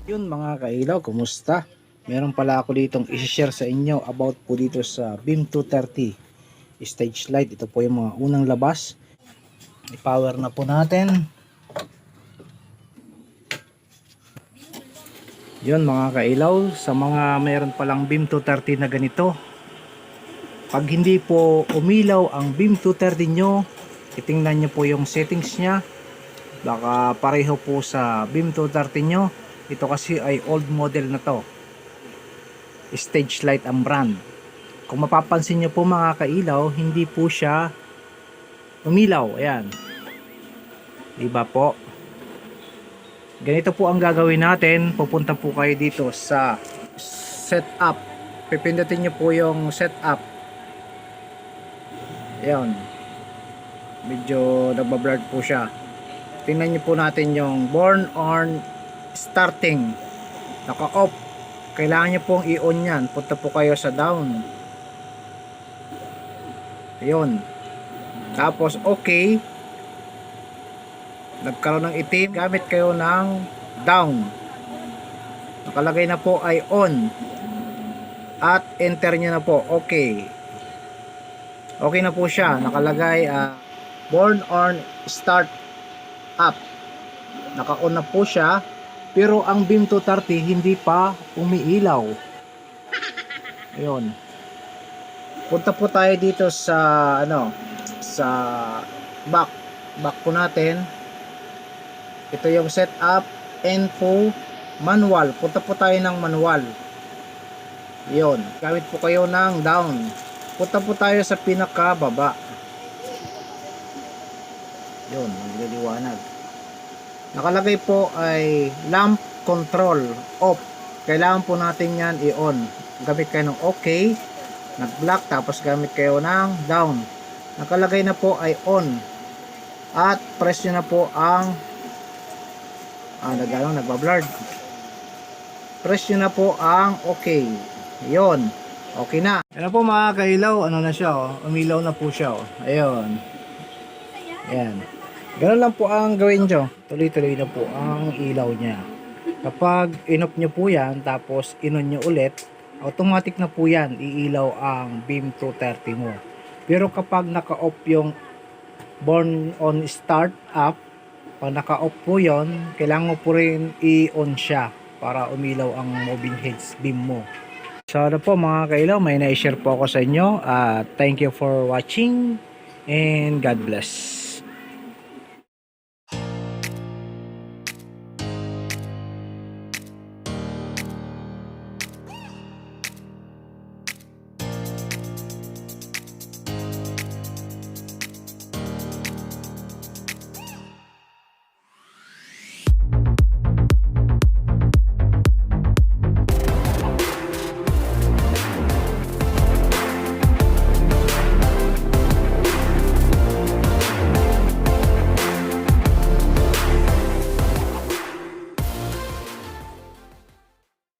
Yun mga kailaw, kumusta? Meron pala ako ditong i-share sa inyo about po dito sa Beam 230 stage light. Ito po yung mga unang labas. I-power na po natin. Yun mga kailaw, sa mga meron palang Beam 230 na ganito, pag hindi po umilaw ang Beam 230 nyo, itingnan nyo po yung settings nya. Baka pareho po sa Beam 230 nyo. Ito kasi ay old model na to, stage light ang brand. Kung mapapansin nyo po mga kailaw, hindi po siya umilaw. Ayan, diba po? Ganito po ang gagawin natin. Pupunta po kayo dito sa setup. Pipindutin nyo po yung setup. Ayan, medyo nagbablurred po siya. Tingnan nyo po natin yung born on starting, naka off. Kailangan nyo pong i-on yan. Punta po kayo sa down. Ayun. Tapos okay. Nagkaroon ng itim. Gamit kayo ng down. Nakalagay na po ay on. At enter nyo na po. Okay. Okay na po siya. Nakalagay born on start up. Naka-on na po siya. Pero ang Beam 230 hindi pa umiilaw. Ayun. Punta po tayo dito sa sa back po natin. Ito yung setup, info, manual. Punta po tayo ng manual. Ayun. Gamit po kayo ng down. Punta po tayo sa pinakababa. Ayun, magliliwanag. Nakalagay po ay lamp control off. Kailangan po natin yan i-on. Gamit kayo ng okay, nag-black, tapos gamit kayo ng down. Nakalagay na po ay on. At press nyo na po ang nagbablurred. Press nyo na po ang okay. Ayun. Okay na. Ano po mga kailaw, ano na siya oh. Umilaw na po siya oh. Ayun. Ayan. Ganun lang po ang gawin nyo. Tuloy-tuloy na po ang ilaw niya. Kapag in-off nyo po yan, tapos in-on nyo ulit, automatic na po yan, iilaw ang Beam 230 mo. Pero kapag naka-off yung born on start up, pag naka-off po yon, kailangan mo po rin i-on siya para umilaw ang moving heads beam mo. So ano po mga kailaw, may na-share po ako sa inyo. Thank you for watching and God bless.